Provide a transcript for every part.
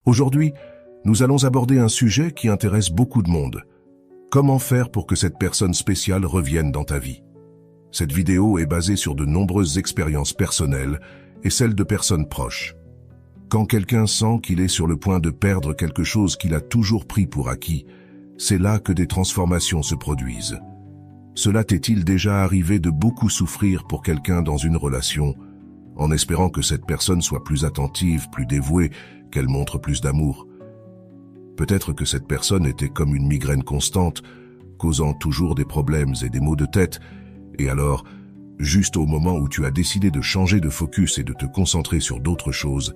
Aujourd'hui, nous allons aborder un sujet qui intéresse beaucoup de monde. Comment faire pour que cette personne spéciale revienne dans ta vie? Cette vidéo est basée sur de nombreuses expériences personnelles et celles de personnes proches. Quand quelqu'un sent qu'il est sur le point de perdre quelque chose qu'il a toujours pris pour acquis, c'est là que des transformations se produisent. Cela t'est-il déjà arrivé de beaucoup souffrir pour quelqu'un dans une relation, en espérant que cette personne soit plus attentive, plus dévouée, qu'elle montre plus d'amour? Peut-être que cette personne était comme une migraine constante, causant toujours des problèmes et des maux de tête, et alors, juste au moment où tu as décidé de changer de focus et de te concentrer sur d'autres choses,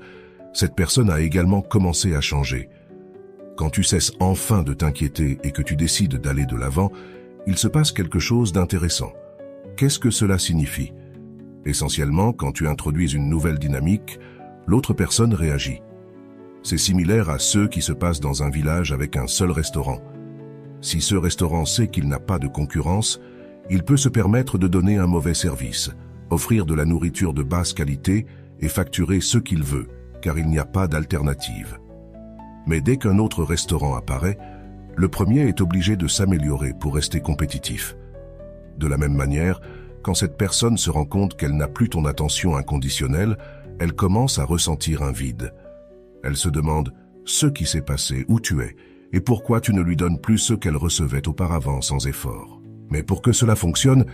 cette personne a également commencé à changer. Quand tu cesses enfin de t'inquiéter et que tu décides d'aller de l'avant, il se passe quelque chose d'intéressant. Qu'est-ce que cela signifie? Essentiellement, quand tu introduis une nouvelle dynamique, l'autre personne réagit. C'est similaire à ce qui se passe dans un village avec un seul restaurant. Si ce restaurant sait qu'il n'a pas de concurrence, il peut se permettre de donner un mauvais service, offrir de la nourriture de basse qualité et facturer ce qu'il veut, car il n'y a pas d'alternative. Mais dès qu'un autre restaurant apparaît, le premier est obligé de s'améliorer pour rester compétitif. De la même manière, quand cette personne se rend compte qu'elle n'a plus ton attention inconditionnelle, elle commence à ressentir un vide. Elle se demande ce qui s'est passé, où tu es, et pourquoi tu ne lui donnes plus ce qu'elle recevait auparavant sans effort. Mais pour que cela fonctionne,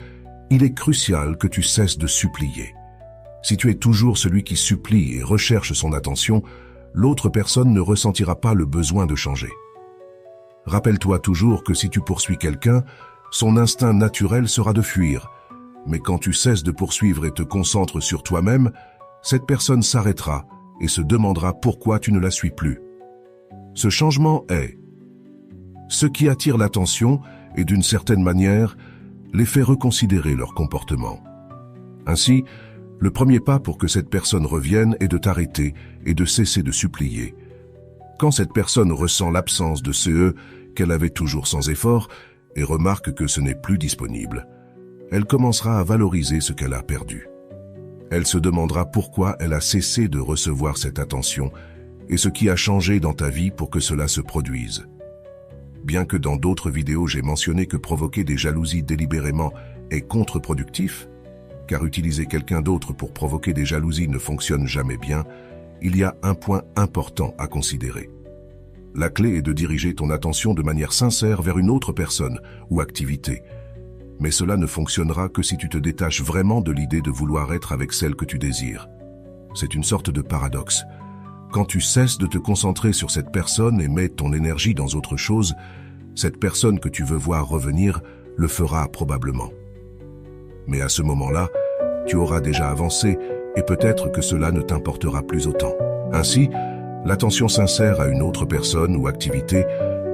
il est crucial que tu cesses de supplier. Si tu es toujours celui qui supplie et recherche son attention, l'autre personne ne ressentira pas le besoin de changer. Rappelle-toi toujours que si tu poursuis quelqu'un, son instinct naturel sera de fuir. Mais quand tu cesses de poursuivre et te concentres sur toi-même, cette personne s'arrêtera et se demandera pourquoi tu ne la suis plus. Ce changement est ce qui attire l'attention et d'une certaine manière, les fait reconsidérer leur comportement. Ainsi, le premier pas pour que cette personne revienne est de t'arrêter et de cesser de supplier. Quand cette personne ressent l'absence de ce qu'elle avait toujours sans effort et remarque que ce n'est plus disponible, elle commencera à valoriser ce qu'elle a perdu. Elle se demandera pourquoi elle a cessé de recevoir cette attention et ce qui a changé dans ta vie pour que cela se produise. Bien que dans d'autres vidéos j'ai mentionné que provoquer des jalousies délibérément est contre-productif, car utiliser quelqu'un d'autre pour provoquer des jalousies ne fonctionne jamais bien, il y a un point important à considérer. La clé est de diriger ton attention de manière sincère vers une autre personne ou activité. Mais cela ne fonctionnera que si tu te détaches vraiment de l'idée de vouloir être avec celle que tu désires. C'est une sorte de paradoxe. Quand tu cesses de te concentrer sur cette personne et mets ton énergie dans autre chose, cette personne que tu veux voir revenir le fera probablement. Mais à ce moment-là, tu auras déjà avancé et peut-être que cela ne t'importera plus autant. Ainsi, l'attention sincère à une autre personne ou activité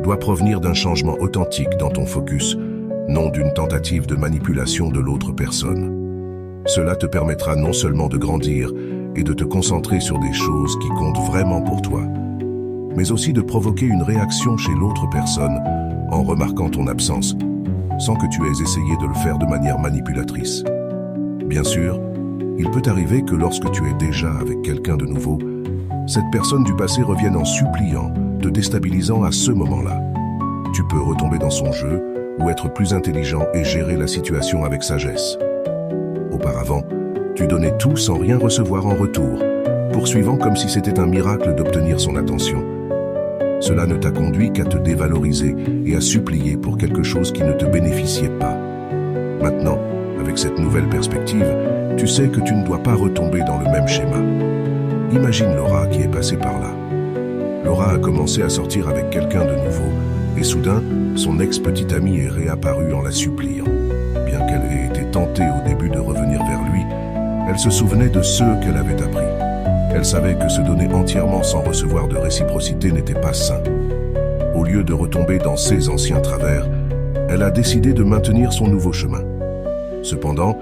doit provenir d'un changement authentique dans ton focus, non d'une tentative de manipulation de l'autre personne. Cela te permettra non seulement de grandir et de te concentrer sur des choses qui comptent vraiment pour toi, mais aussi de provoquer une réaction chez l'autre personne en remarquant ton absence, sans que tu aies essayé de le faire de manière manipulatrice. Bien sûr, il peut arriver que lorsque tu es déjà avec quelqu'un de nouveau, cette personne du passé revienne en suppliant, te déstabilisant à ce moment-là. Tu peux retomber dans son jeu ou être plus intelligent et gérer la situation avec sagesse. Auparavant, tu donnais tout sans rien recevoir en retour, poursuivant comme si c'était un miracle d'obtenir son attention. Cela ne t'a conduit qu'à te dévaloriser et à supplier pour quelque chose qui ne te bénéficiait pas. Maintenant, avec cette nouvelle perspective, tu sais que tu ne dois pas retomber dans le même schéma. Imagine Laura qui est passée par là. Laura a commencé à sortir avec quelqu'un de nouveau, et soudain, son ex-petite amie est réapparue en la suppliant. Bien qu'elle ait été tentée au début de revenir vers lui, elle se souvenait de ceux qu'elle avait appris. Elle savait que se donner entièrement sans recevoir de réciprocité n'était pas sain. Au lieu de retomber dans ses anciens travers, elle a décidé de maintenir son nouveau chemin. Cependant,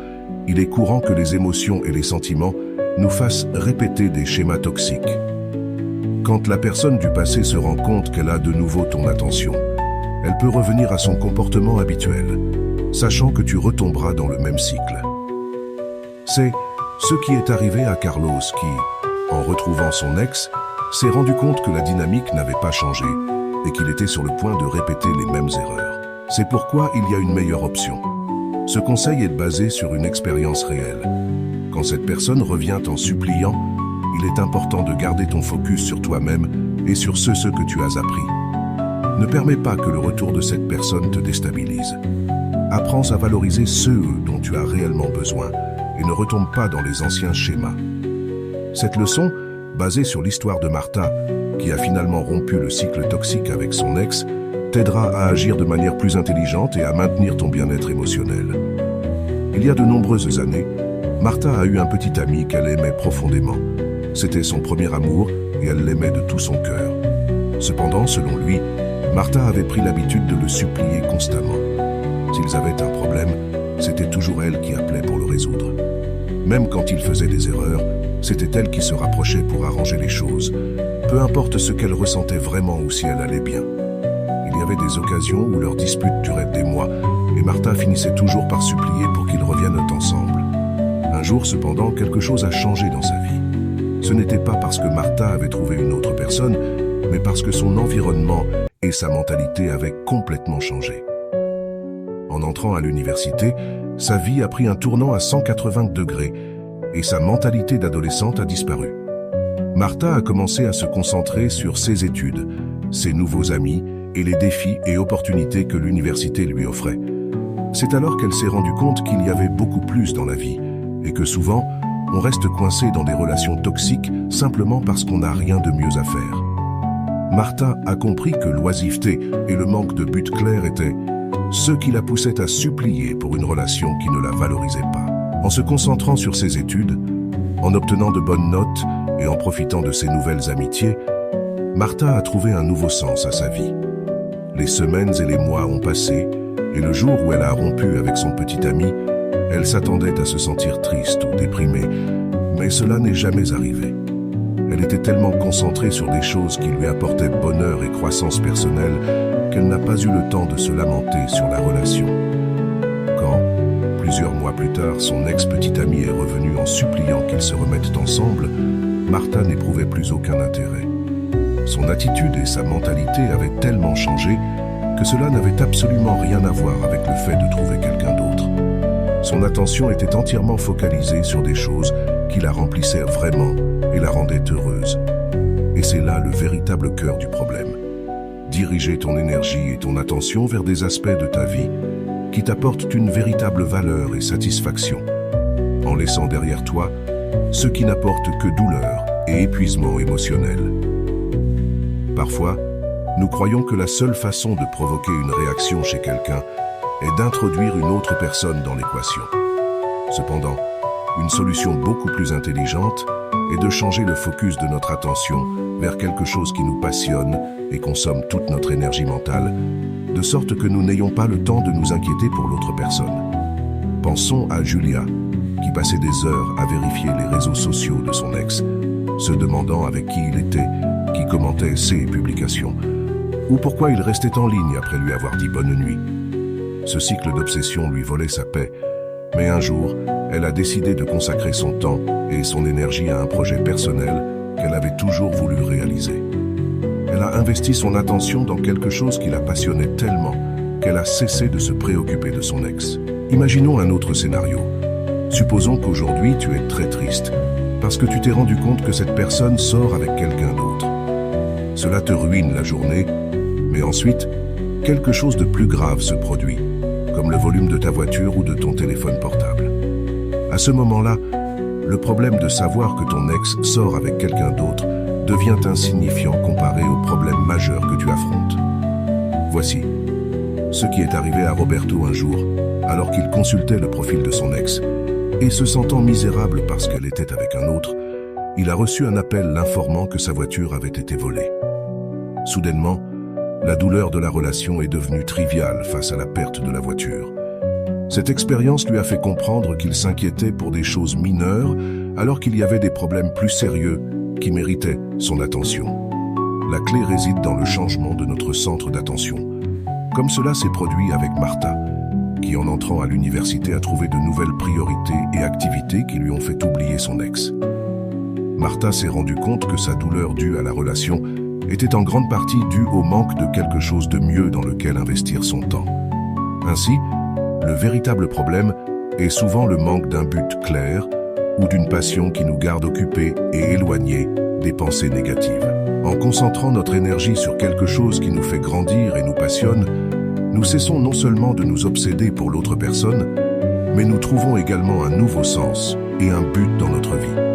il est courant que les émotions et les sentiments nous fassent répéter des schémas toxiques. Quand la personne du passé se rend compte qu'elle a de nouveau ton attention, elle peut revenir à son comportement habituel, sachant que tu retomberas dans le même cycle. C'est ce qui est arrivé à Carlos qui, en retrouvant son ex, s'est rendu compte que la dynamique n'avait pas changé et qu'il était sur le point de répéter les mêmes erreurs. C'est pourquoi il y a une meilleure option. Ce conseil est basé sur une expérience réelle. Quand cette personne revient en suppliant, il est important de garder ton focus sur toi-même et sur ce que tu as appris. Ne permets pas que le retour de cette personne te déstabilise. Apprends à valoriser ceux dont tu as réellement besoin et ne retombe pas dans les anciens schémas. Cette leçon, basée sur l'histoire de Martha, qui a finalement rompu le cycle toxique avec son ex, t'aidera à agir de manière plus intelligente et à maintenir ton bien-être émotionnel. Il y a de nombreuses années, Martha a eu un petit ami qu'elle aimait profondément. C'était son premier amour et elle l'aimait de tout son cœur. Cependant, selon lui, Martha avait pris l'habitude de le supplier constamment. S'ils avaient un problème, c'était toujours elle qui appelait pour le résoudre. Même quand il faisait des erreurs, c'était elle qui se rapprochait pour arranger les choses, peu importe ce qu'elle ressentait vraiment ou si elle allait bien. Il y avait des occasions où leurs disputes duraient des mois et Martha finissait toujours par supplier pour qu'ils reviennent ensemble. Un jour, cependant, quelque chose a changé dans sa vie. Ce n'était pas parce que Martha avait trouvé une autre personne, mais parce que son environnement et sa mentalité avaient complètement changé. En entrant à l'université, sa vie a pris un tournant à 180 degrés et sa mentalité d'adolescente a disparu. Martha a commencé à se concentrer sur ses études, ses nouveaux amis et les défis et opportunités que l'université lui offrait. C'est alors qu'elle s'est rendue compte qu'il y avait beaucoup plus dans la vie et que souvent, on reste coincé dans des relations toxiques simplement parce qu'on n'a rien de mieux à faire. Martha a compris que l'oisiveté et le manque de but clair étaient ce qui la poussait à supplier pour une relation qui ne la valorisait pas. En se concentrant sur ses études, en obtenant de bonnes notes et en profitant de ses nouvelles amitiés, Martha a trouvé un nouveau sens à sa vie. Les semaines et les mois ont passé, et le jour où elle a rompu avec son petit ami, elle s'attendait à se sentir triste ou déprimée, mais cela n'est jamais arrivé. Elle était tellement concentrée sur des choses qui lui apportaient bonheur et croissance personnelle qu'elle n'a pas eu le temps de se lamenter sur la relation. Quand, plusieurs mois plus tard, son ex-petit ami est revenu en suppliant qu'ils se remettent ensemble, Martha n'éprouvait plus aucun intérêt. Son attitude et sa mentalité avaient tellement changé que cela n'avait absolument rien à voir avec le fait de trouver quelqu'un d'autre. Son attention était entièrement focalisée sur des choses qui la remplissaient vraiment et la rendaient heureuse. Et c'est là le véritable cœur du problème. Diriger ton énergie et ton attention vers des aspects de ta vie qui t'apportent une véritable valeur et satisfaction, en laissant derrière toi ce qui n'apporte que douleur et épuisement émotionnel. Parfois, nous croyons que la seule façon de provoquer une réaction chez quelqu'un est d'introduire une autre personne dans l'équation. Cependant, une solution beaucoup plus intelligente est de changer le focus de notre attention vers quelque chose qui nous passionne et consomme toute notre énergie mentale, de sorte que nous n'ayons pas le temps de nous inquiéter pour l'autre personne. Pensons à Julia, qui passait des heures à vérifier les réseaux sociaux de son ex, se demandant avec qui il était, qui commentait ses publications, ou pourquoi il restait en ligne après lui avoir dit bonne nuit. Ce cycle d'obsession lui volait sa paix, mais un jour, elle a décidé de consacrer son temps et son énergie à un projet personnel qu'elle avait toujours voulu réaliser. Elle a investi son attention dans quelque chose qui la passionnait tellement qu'elle a cessé de se préoccuper de son ex. Imaginons un autre scénario. Supposons qu'aujourd'hui tu es très triste parce que tu t'es rendu compte que cette personne sort avec quelqu'un d'autre. Cela te ruine la journée, mais ensuite, quelque chose de plus grave se produit, comme le volume de ta voiture ou de ton téléphone portable. À ce moment-là, le problème de savoir que ton ex sort avec quelqu'un d'autre devient insignifiant comparé au problème majeur que tu affrontes. Voici ce qui est arrivé à Roberto un jour, alors qu'il consultait le profil de son ex, et se sentant misérable parce qu'elle était avec un autre, il a reçu un appel l'informant que sa voiture avait été volée. Soudainement, la douleur de la relation est devenue triviale face à la perte de la voiture. Cette expérience lui a fait comprendre qu'il s'inquiétait pour des choses mineures alors qu'il y avait des problèmes plus sérieux qui méritaient son attention. La clé réside dans le changement de notre centre d'attention, comme cela s'est produit avec Martha, qui en entrant à l'université a trouvé de nouvelles priorités et activités qui lui ont fait oublier son ex. Martha s'est rendue compte que sa douleur due à la relation était en grande partie due au manque de quelque chose de mieux dans lequel investir son temps. Ainsi, le véritable problème est souvent le manque d'un but clair ou d'une passion qui nous garde occupés et éloignés des pensées négatives. En concentrant notre énergie sur quelque chose qui nous fait grandir et nous passionne, nous cessons non seulement de nous obséder pour l'autre personne, mais nous trouvons également un nouveau sens et un but dans notre vie.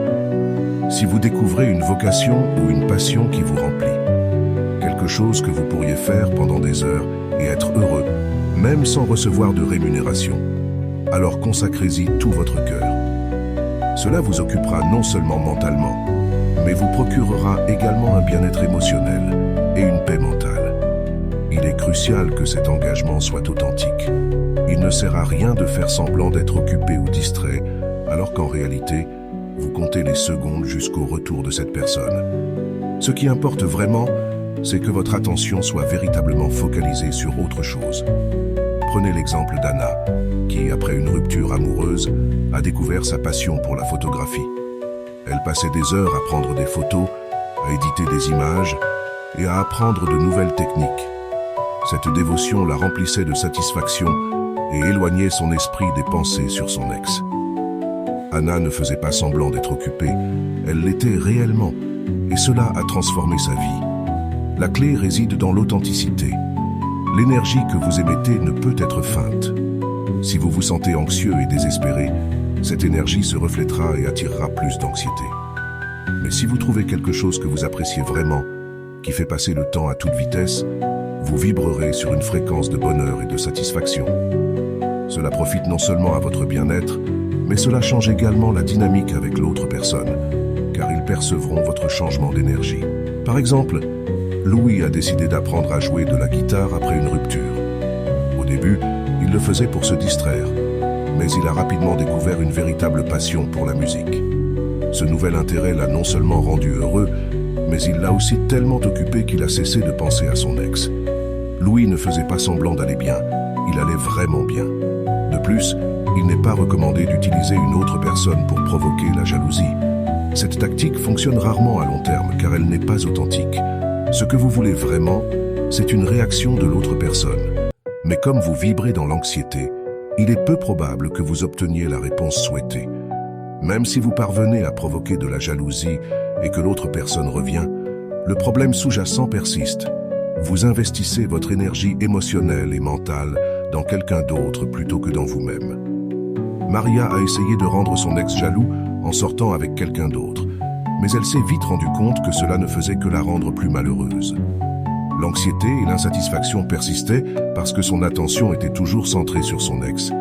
Si vous découvrez une vocation ou une passion qui vous remplit, quelque chose que vous pourriez faire pendant des heures et être heureux, même sans recevoir de rémunération, alors consacrez-y tout votre cœur. Cela vous occupera non seulement mentalement, mais vous procurera également un bien-être émotionnel et une paix mentale. Il est crucial que cet engagement soit authentique. Il ne sert à rien de faire semblant d'être occupé ou distrait, alors qu'en réalité, vous comptez les secondes jusqu'au retour de cette personne. Ce qui importe vraiment, c'est que votre attention soit véritablement focalisée sur autre chose. Prenez l'exemple d'Anna, qui, après une rupture amoureuse, a découvert sa passion pour la photographie. Elle passait des heures à prendre des photos, à éditer des images et à apprendre de nouvelles techniques. Cette dévotion la remplissait de satisfaction et éloignait son esprit des pensées sur son ex. Anna ne faisait pas semblant d'être occupée, elle l'était réellement, et cela a transformé sa vie. La clé réside dans l'authenticité. L'énergie que vous émettez ne peut être feinte. Si vous vous sentez anxieux et désespéré, cette énergie se reflètera et attirera plus d'anxiété. Mais si vous trouvez quelque chose que vous appréciez vraiment, qui fait passer le temps à toute vitesse, vous vibrerez sur une fréquence de bonheur et de satisfaction. Cela profite non seulement à votre bien-être, mais cela change également la dynamique avec l'autre personne, car ils percevront votre changement d'énergie. Par exemple, Louis a décidé d'apprendre à jouer de la guitare après une rupture. Au début, il le faisait pour se distraire, mais il a rapidement découvert une véritable passion pour la musique. Ce nouvel intérêt l'a non seulement rendu heureux, mais il l'a aussi tellement occupé qu'il a cessé de penser à son ex. Louis ne faisait pas semblant d'aller bien, il allait vraiment bien. De plus, il n'est pas recommandé d'utiliser une autre personne pour provoquer la jalousie. Cette tactique fonctionne rarement à long terme car elle n'est pas authentique. Ce que vous voulez vraiment, c'est une réaction de l'autre personne. Mais comme vous vibrez dans l'anxiété, il est peu probable que vous obteniez la réponse souhaitée. Même si vous parvenez à provoquer de la jalousie et que l'autre personne revient, le problème sous-jacent persiste. Vous investissez votre énergie émotionnelle et mentale dans quelqu'un d'autre plutôt que dans vous-même. Maria a essayé de rendre son ex jaloux en sortant avec quelqu'un d'autre, mais elle s'est vite rendue compte que cela ne faisait que la rendre plus malheureuse. L'anxiété et l'insatisfaction persistaient parce que son attention était toujours centrée sur son ex.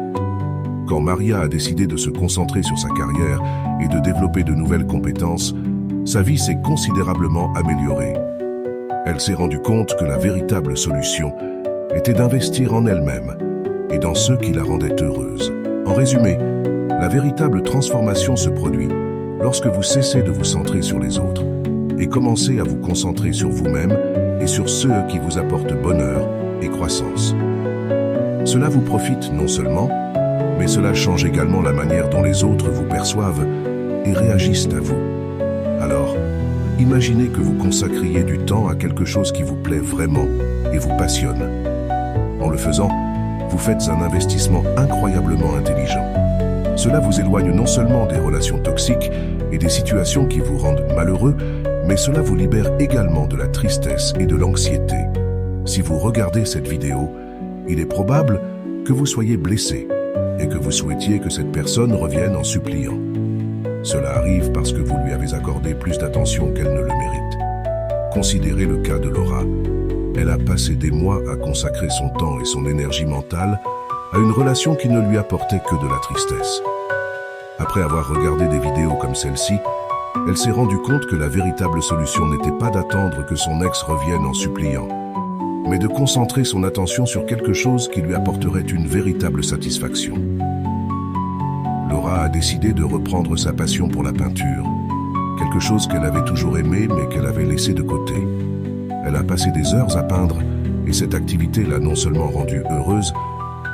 Quand Maria a décidé de se concentrer sur sa carrière et de développer de nouvelles compétences, sa vie s'est considérablement améliorée. Elle s'est rendue compte que la véritable solution était d'investir en elle-même et dans ceux qui la rendaient heureuse. En résumé, la véritable transformation se produit lorsque vous cessez de vous centrer sur les autres et commencez à vous concentrer sur vous-même et sur ceux qui vous apportent bonheur et croissance. Cela vous profite non seulement, mais cela change également la manière dont les autres vous perçoivent et réagissent à vous. Alors, imaginez que vous consacriez du temps à quelque chose qui vous plaît vraiment et vous passionne. En le faisant, vous faites un investissement incroyablement intelligent. Cela vous éloigne non seulement des relations toxiques et des situations qui vous rendent malheureux, mais cela vous libère également de la tristesse et de l'anxiété. Si vous regardez cette vidéo, il est probable que vous soyez blessé et que vous souhaitiez que cette personne revienne en suppliant. Cela arrive parce que vous lui avez accordé plus d'attention qu'elle ne le mérite. Considérez le cas de Laura. Elle a passé des mois à consacrer son temps et son énergie mentale à une relation qui ne lui apportait que de la tristesse. Après avoir regardé des vidéos comme celle-ci, elle s'est rendue compte que la véritable solution n'était pas d'attendre que son ex revienne en suppliant, mais de concentrer son attention sur quelque chose qui lui apporterait une véritable satisfaction. Laura a décidé de reprendre sa passion pour la peinture, quelque chose qu'elle avait toujours aimé mais qu'elle avait laissé de côté. Elle a passé des heures à peindre et cette activité l'a non seulement rendue heureuse,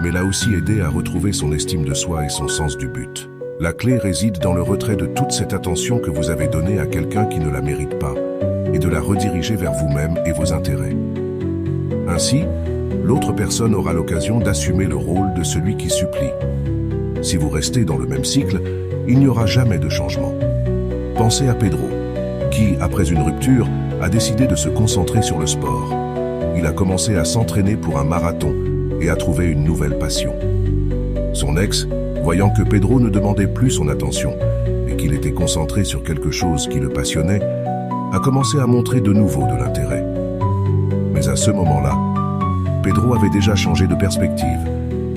mais l'a aussi aidé à retrouver son estime de soi et son sens du but. La clé réside dans le retrait de toute cette attention que vous avez donnée à quelqu'un qui ne la mérite pas et de la rediriger vers vous-même et vos intérêts. Ainsi, l'autre personne aura l'occasion d'assumer le rôle de celui qui supplie. Si vous restez dans le même cycle, il n'y aura jamais de changement. Pensez à Pedro, qui, après une rupture, a décidé de se concentrer sur le sport. Il a commencé à s'entraîner pour un marathon et a trouvé une nouvelle passion. Son ex, voyant que Pedro ne demandait plus son attention et qu'il était concentré sur quelque chose qui le passionnait, a commencé à montrer de nouveau de l'intérêt. Mais à ce moment-là, Pedro avait déjà changé de perspective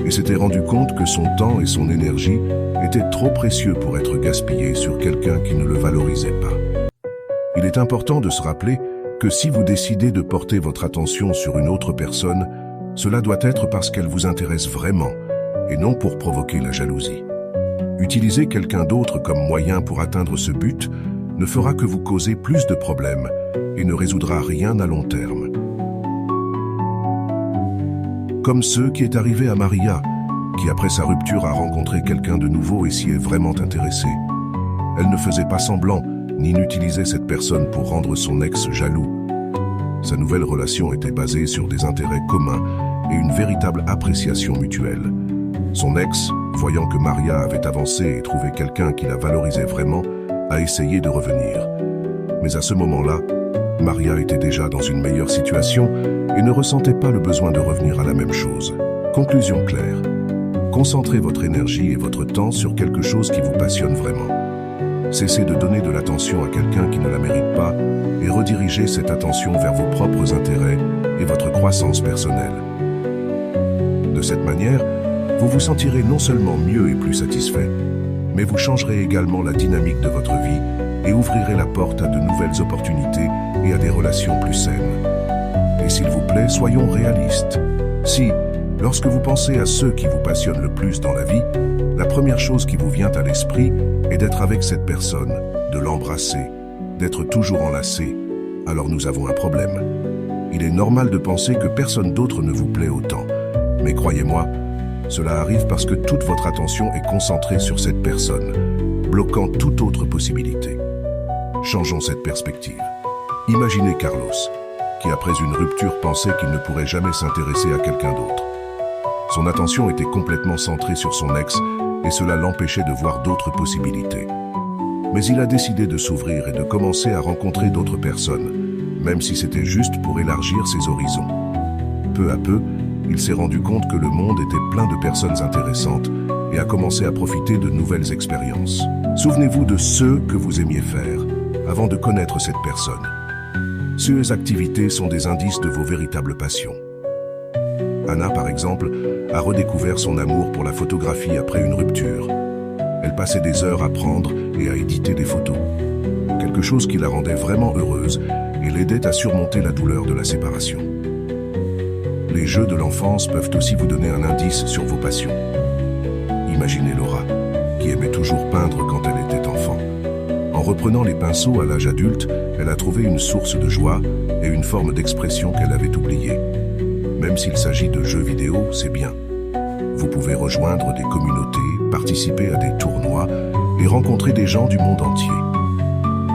et s'était rendu compte que son temps et son énergie étaient trop précieux pour être gaspillés sur quelqu'un qui ne le valorisait pas. Il est important de se rappeler que si vous décidez de porter votre attention sur une autre personne, cela doit être parce qu'elle vous intéresse vraiment et non pour provoquer la jalousie. Utiliser quelqu'un d'autre comme moyen pour atteindre ce but ne fera que vous causer plus de problèmes et ne résoudra rien à long terme. Comme ce qui est arrivé à Maria, qui après sa rupture a rencontré quelqu'un de nouveau et s'y est vraiment intéressée. Elle ne faisait pas semblant, ni n'utilisait cette personne pour rendre son ex jaloux. Sa nouvelle relation était basée sur des intérêts communs et une véritable appréciation mutuelle. Son ex, voyant que Maria avait avancé et trouvé quelqu'un qui la valorisait vraiment, a essayé de revenir. Mais à ce moment-là, Maria était déjà dans une meilleure situation et ne ressentait pas le besoin de revenir à la même chose. Conclusion claire. Concentrez votre énergie et votre temps sur quelque chose qui vous passionne vraiment. Cessez de donner de l'attention à quelqu'un qui ne la mérite pas et redirigez cette attention vers vos propres intérêts et votre croissance personnelle. De cette manière, vous vous sentirez non seulement mieux et plus satisfait, mais vous changerez également la dynamique de votre vie et ouvrirez la porte à de nouvelles opportunités et à des relations plus saines. Et s'il vous plaît, soyons réalistes. Si, lorsque vous pensez à ceux qui vous passionnent le plus dans la vie, la première chose qui vous vient à l'esprit est d'être avec cette personne, de l'embrasser, d'être toujours enlacé, alors nous avons un problème. Il est normal de penser que personne d'autre ne vous plaît autant. Mais croyez-moi, cela arrive parce que toute votre attention est concentrée sur cette personne, bloquant toute autre possibilité. Changeons cette perspective. Imaginez Carlos, qui après une rupture pensait qu'il ne pourrait jamais s'intéresser à quelqu'un d'autre. Son attention était complètement centrée sur son ex et cela l'empêchait de voir d'autres possibilités. Mais il a décidé de s'ouvrir et de commencer à rencontrer d'autres personnes, même si c'était juste pour élargir ses horizons. Peu à peu, il s'est rendu compte que le monde était plein de personnes intéressantes et a commencé à profiter de nouvelles expériences. Souvenez-vous de ce que vous aimiez faire avant de connaître cette personne. Ces activités sont des indices de vos véritables passions. Anna, par exemple, a redécouvert son amour pour la photographie après une rupture. Elle passait des heures à prendre et à éditer des photos. Quelque chose qui la rendait vraiment heureuse et l'aidait à surmonter la douleur de la séparation. Les jeux de l'enfance peuvent aussi vous donner un indice sur vos passions. Imaginez Laura, qui aimait toujours peindre quand elle était enfant. En reprenant les pinceaux à l'âge adulte, elle a trouvé une source de joie et une forme d'expression qu'elle avait oubliée. Même s'il s'agit de jeux vidéo, c'est bien. Vous pouvez rejoindre des communautés, participer à des tournois et rencontrer des gens du monde entier.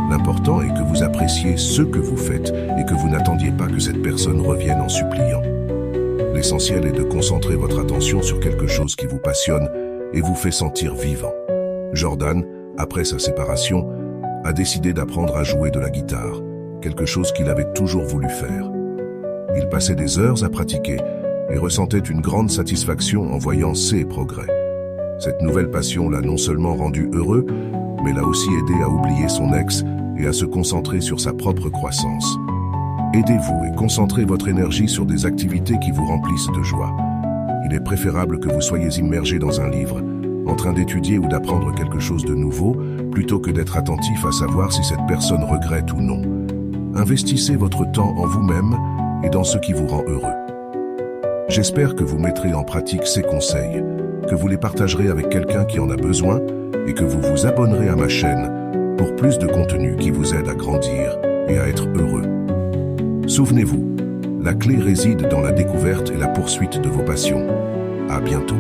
L'important est que vous appréciez ce que vous faites et que vous n'attendiez pas que cette personne revienne en suppliant. L'essentiel est de concentrer votre attention sur quelque chose qui vous passionne et vous fait sentir vivant. Jordan, après sa séparation, a décidé d'apprendre à jouer de la guitare, quelque chose qu'il avait toujours voulu faire. Il passait des heures à pratiquer et ressentait une grande satisfaction en voyant ses progrès. Cette nouvelle passion l'a non seulement rendu heureux, mais l'a aussi aidé à oublier son ex et à se concentrer sur sa propre croissance. Aidez-vous et concentrez votre énergie sur des activités qui vous remplissent de joie. Il est préférable que vous soyez immergé dans un livre, en train d'étudier ou d'apprendre quelque chose de nouveau, plutôt que d'être attentif à savoir si cette personne regrette ou non. Investissez votre temps en vous-même et dans ce qui vous rend heureux. J'espère que vous mettrez en pratique ces conseils, que vous les partagerez avec quelqu'un qui en a besoin et que vous vous abonnerez à ma chaîne pour plus de contenu qui vous aide à grandir et à être heureux. Souvenez-vous, la clé réside dans la découverte et la poursuite de vos passions. À bientôt.